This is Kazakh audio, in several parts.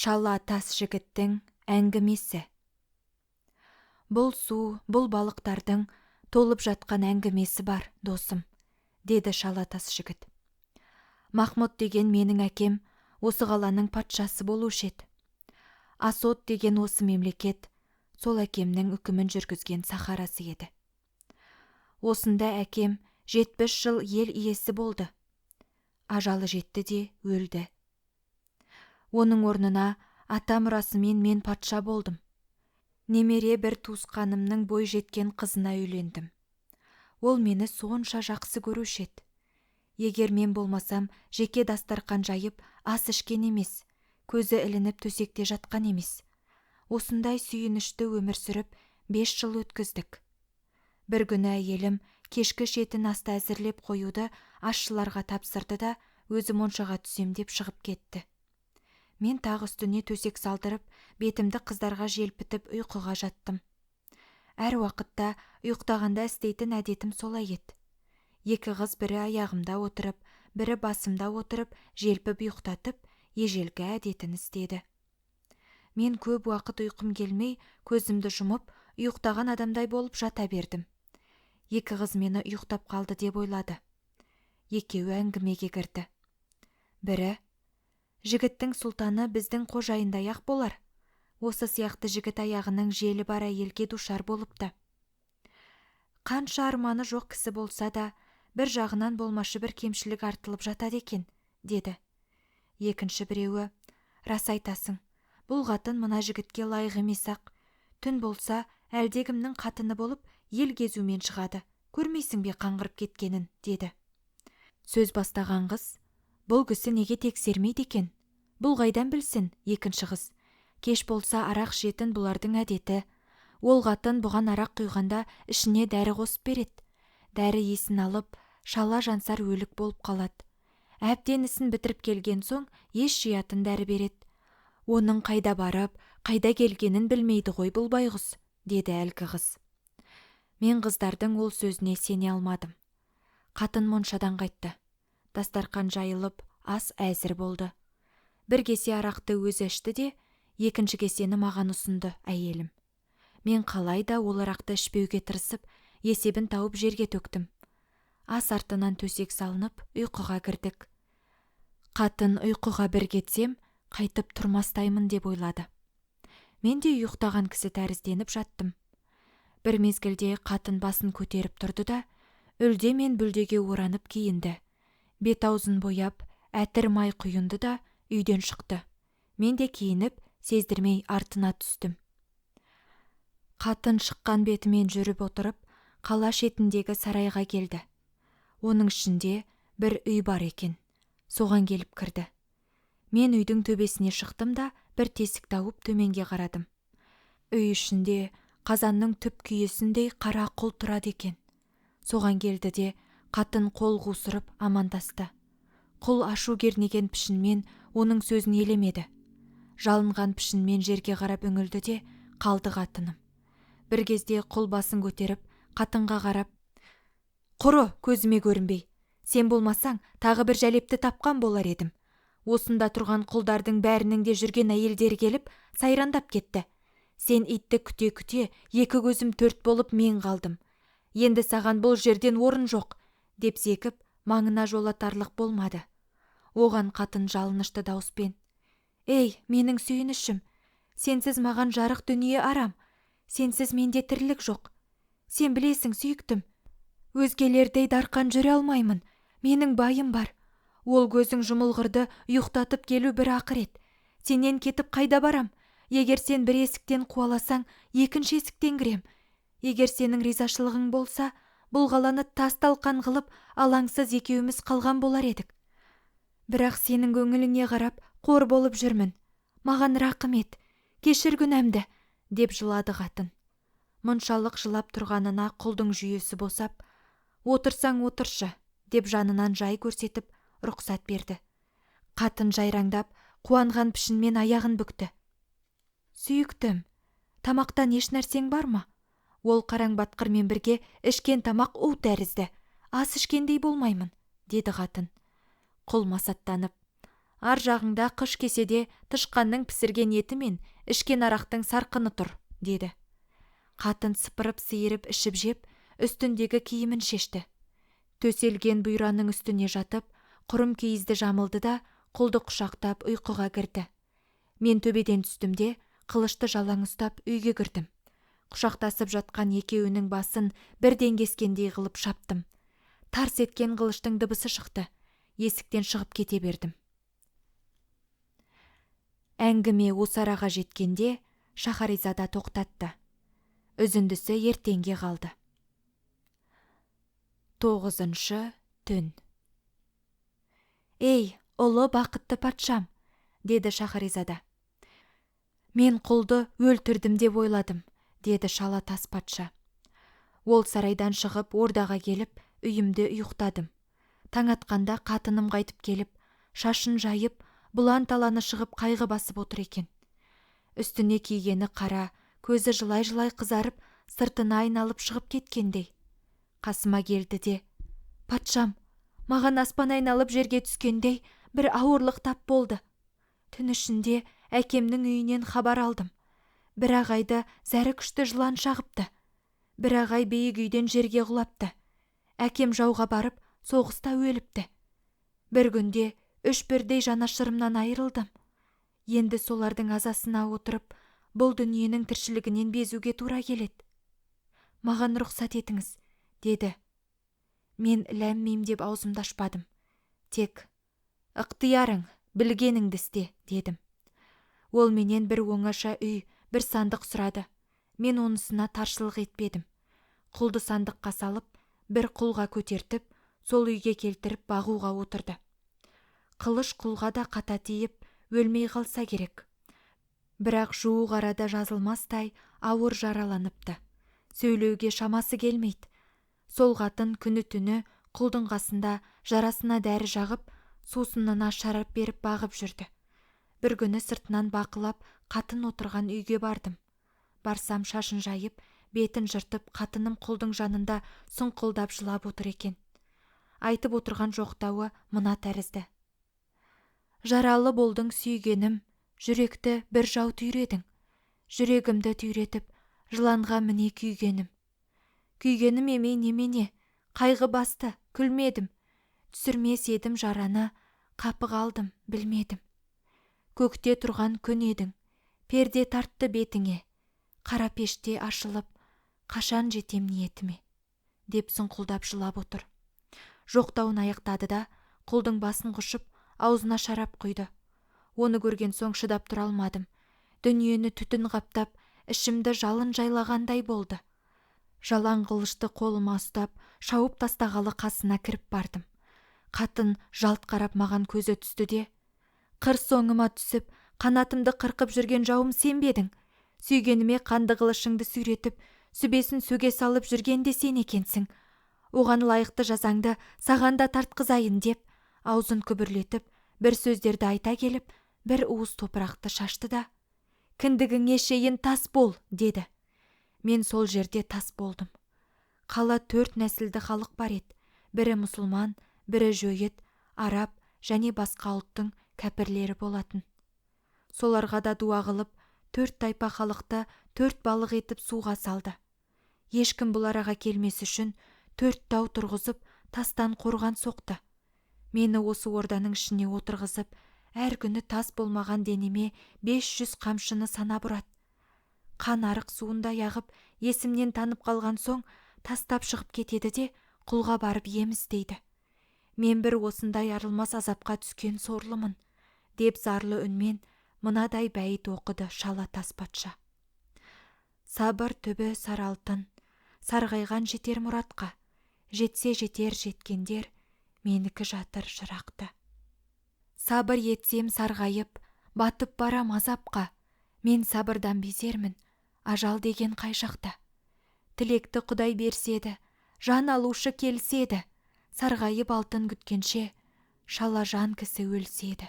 Шала тас жігіттің әңгімесі. Бұл су, бұл балықтардың толып жатқан әңгімесі бар, досым, деді шала тас жігіт. Махмұт деген менің әкем осы қаланың патшасы болушы еді. Асот деген осы мемлекет сол әкемнің үкімін жүргізген сахарасы еді. Осында әкем 70 жыл ел иесі болды. Ажалы жетті де өлді. Оның орнына ата мұрасымен мен патша болдым. Немере бір туысқанымның бой жеткен қызына үйлендім. Ол мені сонша жақсы көруші еді. Егер мен болмасам, жеке дастарқан жайып, ас ішкен емес, көзі ілініп төсекте жатқан емес. Осындай сүйінішті өмір сүріп, 5 жыл өткіздік. Бір күні әйелім кешкі шетін асты әзірлеп қоюды ашшыларға тапсырды да, өзі моншаға түсем деп шығып кетті. Мен тағы үстіне төсек салдырып, бетімді қыздарға желпітіп ұйқыға жаттым. Әр уақытта ұйықтағанда істейтін әдетім солай еді. 2 қыз бірі аяғымда отырып, бірі басымда отырып, желпіп ұйықтатып, ежелгі әдетін істеді. Мен көп уақыт ұйқым келмей, көзімді жұмып, ұйықтаған адамдай болып жата бердім. 2 қыз мені ұйықтап қалды деп ойлады. Екеуі әңгімеге кірді. Бірі: жігіттің сұлтаны біздің қожайындай-ақ болар. Осы сияқты жігіт аяғының желі бар әйелге душар болыпты. Қанша арманы жоқ кісі болса да, бір жағынан болмашы бір кемшілік артылып жатады екен, деді. Екінші біреуі: рас айтасың, бұл қатын мына жігітке лайық емес-ақ. Түн болса, әлдегімнің қатыны болып, ел кезумен шығады. Көрмейсің бе қаңғырып кеткенін, деді. Сөз бастаған қыз: бұл кісі неге тексермейді екен? Бұл қайдан білсін? Екінші қыз: кеш болса арақ ішетін бұлардың әдеті. Ол қатын бұған арақ құйғанда ішіне дәрі қосып береді. Дәрі есін алып, шала жансар өлік болып қалады. Әбден ісін бітіріп келген соң еш жиятын дәрі береді. Оның қайда барып, қайда келгенін білмейді ғой бұл байғұс, деді әлгі қыз. Мен қыздардың ол сөзіне сене алмадым. Қатын моншадан қайтты. Дастарқан жайылып, ас әзір болды. Бір кесе арақты өзі ішті де, екінші кесені маған ұсынды әйелім. Мен қалайда ол арақты ішпеуге тырысып, есебін тауып жерге төктім. Ас артынан төсек салынып, ұйқыға кірдік. Қатын ұйқыға бір кетсем, қайтып тұрмастаймын деп ойлады. Мен де ұйықтаған кісі тәрізденіп жаттым. Бір мезгілде қатын басын көтеріп тұрды да, үлде мен бүлдеге оранып киінді. Бет-аузын бояп, әтір май құйынды да үйден шықты. Мен де киініп, сездірмей артына түстім. Қатын шыққан бетімен жүріп отырып, қала шетіндегі сарайға келді. Оның ішінде бір үй бар екен. Соған келіп кірді. Мен үйдің төбесіне шықтым да, бір тесік тауып төменге қарадым. Үй ішінде қазанның түп күйесіндей қара құл тұрады екен. Соған келді де, қатын қол қусырып амандасты. Құл ашу кернеген пішінмен оның сөзін елемеді. Жалынған пішінмен жерге қарап үңілді де, қалды қатыным. Бір кезде құл басын көтеріп, қатынға қарап: құры, көзіме көрінбей. Сен болмасаң, тағы бір жәлепті тапқан болар едім. Осында тұрған құлдардың бәрінің де жүрген әйелдері келіп, сайрандап кетті. Сен итті күте-күте, 2 көзім 4 болып мен қалдым. Енді саған бұл жерден орын жоқ, деп зекіп, маңына жолатарлық болмады. Оған қатын жалынышты дауыспен: ей, менің сүйінішім, сенсіз маған жарық дүние арам. Сенсіз менде тірлік жоқ. Сен білесің, сүйіктім, өзгелердей дарқан жүре алмаймын. Менің байым бар. Ол көзің жұмылғырды ұйықтатып келу бір ақырет. Сенен кетіп қайда барам? Егер сен бір есіктен қуаласаң, екінші есіктен кірем. Егер сенің ризашылығың болса, бұл қаланы тас-талқан қылып, алаңсыз екеуміз қалған болар едік. Бірақ сенің көңіліңе қарап, қор болып жүрмін. Маған рақым ет, кешір күнәмді, деп жылады қатын. Мұншалық жылап тұрғанына құлдың жүйесі босап: отырсаң отыршы, деп жанынан жай көрсетіп, рұқсат берді. Қатын жайраңдап, қуанған пішінмен аяғын бүкті. Сүйіктім, тамақтан еш нәрсең бар ма? Ол қараң батқырмен бірге ішкен тамақ у тәрізді. Ас ішкендей болмаймын, деді қатын. Құл масаттанып: Ар жағыңда қыш кеседе тышқанның пісірген еті мен ішкен арақтың сарқыны тұр, деді. Қатын сыпырып сиырып ішіп жеп, үстіндегі киімін шешті. Төселген бұйраның үстіне жатып, құрым киізді жамылды да, құлды құшақтап ұйқыға кірді. Мен төбеден түстімде, қылышты жалаң ұстап үйге кірдім. Құшақтасып жатқан екеуінің басын бірден кескендей қылып шаптым. Тарс еткен қылыштың дыбысы шықты. Есіктен шығып кете бердім. Әңгіме осы араға жеткенде Шахаризада тоқтатты. Үзіндісі ертеңге қалды. 9-шы түн. «Ей, ұлы бақытты патшам», деді Шахаризада. «Мен құлды өлтірдім деп ойладым», деді шала тас патша. Ол сарайдан шығып ордаға келіп, үйімде ұйықтадым. Таң атқанда қатыным қайтып келіп, шашын жайып, бұлан таланы шығып қайғы басып отыр екен. Үстіне кигені қара, көзі жылай-жылай қызарып, сыртына айналып шығып кеткендей. Қасыма келді де: «Патшам, маған аспан айналып жерге түскендей бір ауырлық тап болды. Түн ішінде әкемнің үйінен хабар алдым. Бір ағайды зәрі күшті жылан шағыпты. Бір ағай биік үйден жерге құлапты. Әкем жауға барып, соғыста өліпті. Бір күнде 3 бірдей жанашырымнан айырылдым. Енді солардың азасына отырып, бұл дүниенің тіршілігінен безуге тура келеді. Маған рұқсат етіңіз», деді. Мен ләммим деп аузымды ашпадым. Тек «Ықтиярың, білгеніңді істе», дедім. Ол менен бір оңаша үй, бір сандық сұрады. Мен онысына таршылық етпедім. Құлды сандыққа салып, бір құлға көтертіп, сол үйге келтіріп бағуға отырды. Қылыш құлға да қата тиіп, өлмей қалса керек. Бірақ жуық арада жазылмастай ауыр жараланыпты. Сөйлеуге шамасы келмейді. Сол қатын күні-түні құлдың қасында жарасына дәрі жағып, сусынына шарап беріп бағып жүрді. Бір күні сыртынан бақылап, қатын отырған үйге бардым. Барсам шашын жайып, бетін жыртып, қатыным құлдың жанында сұңқылдап жылап отыр екен. Айтып отырған жоқтауы мына тәрізді: «Жаралы болдың сүйгенім, жүректі бір жау түйредің. Жүрегімді түйретіп, жыланға міне күйгенім. Күйгенім емей немене, қайғы басты, күлмедім. Түсірмес едім жараны, қапы қалдым, білмедім. Көкте тұрған күн едің, перде тартты бетіңе. Қара пеште ашылып, қашан жетем ниетіме», деп сұңқылдап жылап отыр. Жоқтауын аяқтады да, құлдың басын құшып, аузына шарап құйды. Оны көрген соң шыдап тұра алмадым. Дүниені түтін қаптап, ішімді жалын жайлағандай болды. Жалаң қылышты қолыма ұстап, шауып тастағалы қасына кіріп бардым. Қатын жалт қарап маған көзі түсті де: «Қыр соңыма түсіп, қанатымды қырқып жүрген жауым сен бе едің? Сүйгеніме қанды қылышыңды сүйретіп, сүбесін сөге салып жүргенде сен екенсің. Оған лайықты жазаңды саған да тартқызайын», деп, аузын күбірлетіп, бір сөздерді айта келіп, бір уыс топырақты шашты да: «Кіндігіңе шейін тас бол», деді. Мен сол жерде тас болдым. Қала 4 нәсілді халық бар еді. Бірі мұсылман, бірі жойыт, араб және басқа ұлттың кәпірлері болатын. Соларға да дуа қылып, 4 тайпа халықты 4 балық етіп суға салды. Ешкім бұл араға келмес үшін 4 тау тұрғызып, тастан қорған соқты. Мені осы орданың ішіне отырғызып, әр күні тас болмаған денеме 500 қамшыны санап ұрады. Қан арық суында яғып, есімнен танып қалған соң, тастап шығып кетеді де, құлға барып ем іздейді. Мен бір осындай арылмас азапқа түскен сорлымын, деп зарлы үнмен мынадай бәйіт оқыды шала тас патша. Сабыр түбі саралтын, сарғайған жетер мұратқа, жетсе жетер жеткендер, менікі жатыр жырақта. Сабыр етсем сарғайып, батып барам азапқа, мен сабырдан безермін, ажал деген қай жақта. Тілекті Құдай берседі, жан алушы келседі, сарғайып алтын күткенше, шала жан кісі өлседі.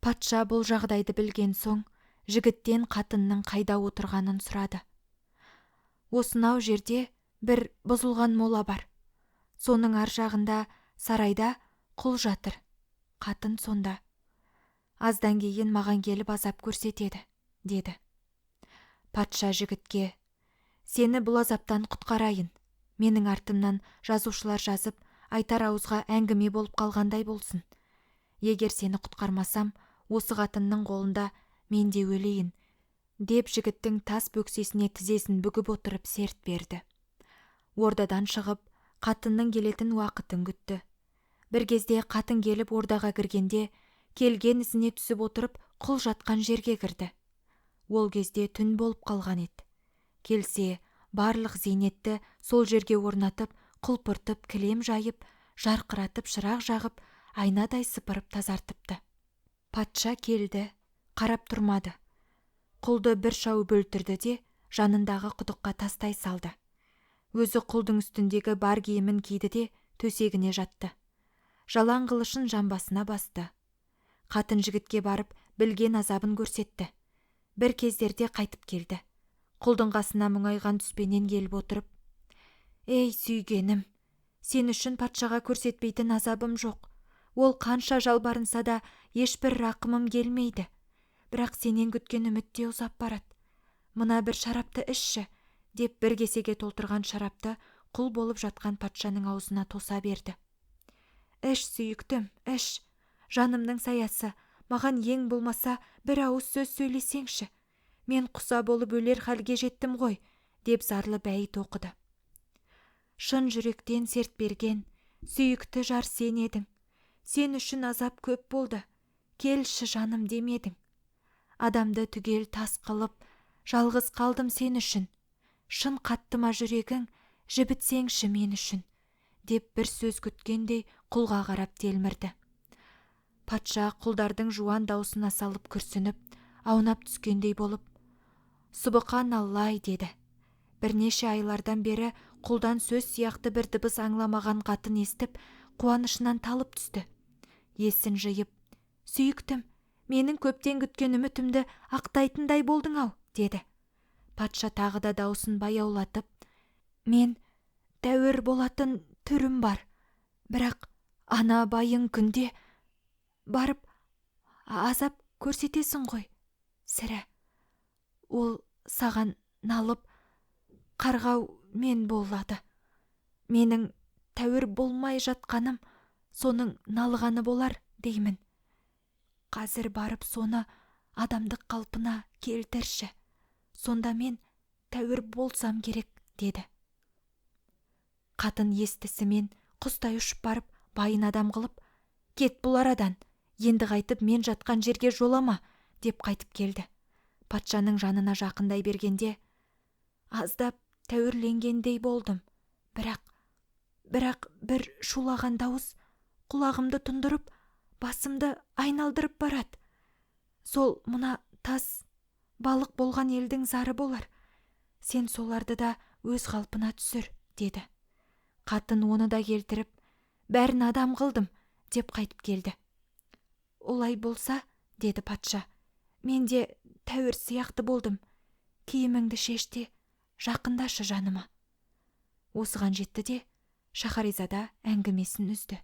Патша бұл жағдайды білген соң, жігіттен қатынның қайда отырғанын сұрады. Осынау жерде бір бұзылған мола бар. Соның ар жағында сарайда құл жатыр. Қатын сонда. аздан кейін маған келіп азап көрсетеді, деді. Патша жігітке: сені бұл азаптан құтқарайын. Менің артымнан жазушылар жазып, айтар ауызға әңгіме болып қалғандай болсын. Егер сені құтқармасам, осы қатынның қолында мен де өлейін, деп жігіттің тас бөксесіне тізесін бүгіп отырып серт берді. Ордадан шығып, қатынның келетін уақытын күтті. Бір кезде қатын келіп ордаға кіргенде, келген ізіне түсіп отырып құл жатқан жерге кірді. Ол кезде түн болып қалған еді. Келсе, барлық зейнетті сол жерге орнатып, құлпыртып, кілем жайып, жарқыратып, шырақ жағып, айнадай сыпырып тазартыпты. Патша келді, қарап тұрмады. Құлды бір шауып өлтірді де жанындағы құдыққа тастай салды. Өзі құлдың үстіндегі бар киімін киді де төсегіне жатты. Жалаң қылышын жамбасына басты. Қатын жігітке барып білген азабын көрсетті. Бір кездерде қайтып келді. Құлдың қасына мұңайған түспенен келіп отырып: ей сүйгенім, сен үшін патшаға көрсетпейтін азабым жоқ. Ол қанша жалбарынса да ешбір рақымым келмейді. Бірақ сенен күткен үміт те ұзап барады. Мына бір шарапты ішші, деп бір кесеге толтырған шарапты құл болып жатқан патшаның аузына тоса берді. Іш, сүйіктім, іш. Жанымның саясы, маған ең болмаса бір ауыз сөз сөйлесеңші. Мен құса болып өлер халге жеттім ғой, деп зарлы бәйіт оқыды. Шын жүректен серт берген, сүйікті жар сен едің. Сен үшін азап көп болды. Келші жаным демедің. Адамды түгел тас қылып, жалғыз қалдым сен үшін. Шын қатты ма жүрегің, жібітсеңші мен үшін, деп бір сөз күткендей құлға қарап телмірді. Патша құлдардың жуан даусына салып күрсініп, аунап түскендей болып: Субхан Аллай, деді. Бірнеше айлардан бері құлдан сөз сияқты бір дыбыс аңламаған қатын естіп, қуанышынан талып түсті. Есін жиып: сүйіктім, менің көптен күткен үмітімді ақтайтындай болдың ау, деді. Патша тағы да даусын баяулатып: мен тәуір болатын түрім бар, бірақ ана байың күнде барып азап көрсетесің ғой, сірә. Ол саған налып, қарғау мен болады. Менің тәуір болмай жатқаным соның налғаны болар деймін. Қазір барып соны адамдық қалпына келтірші. Сонда мен тәуір болсам керек, деді. Қатын естісімен құстай ұшып барып, байын адам қылып: кет бұл арадан, енді қайтып мен жатқан жерге жолама, деп қайтып келді. Патшаның жанына жақындай бергенде: аздап тәуірленгендей болдым, бірақ бір шулаған дауыс құлағымды тұндырып, басымды айналдырып барады. Сол мына тас балық болған елдің зары болар. Сен соларды да өз қалпына түсір, деді. Қатын оны да келтіріп: бәрін адам қылдым, деп қайтып келді. Олай болса, деді патша, мен де тәуір сияқты болдым. Киіміңді шеште, жақындашы жаныма. Осыған жетті де Шахаризада әңгімесін үзді.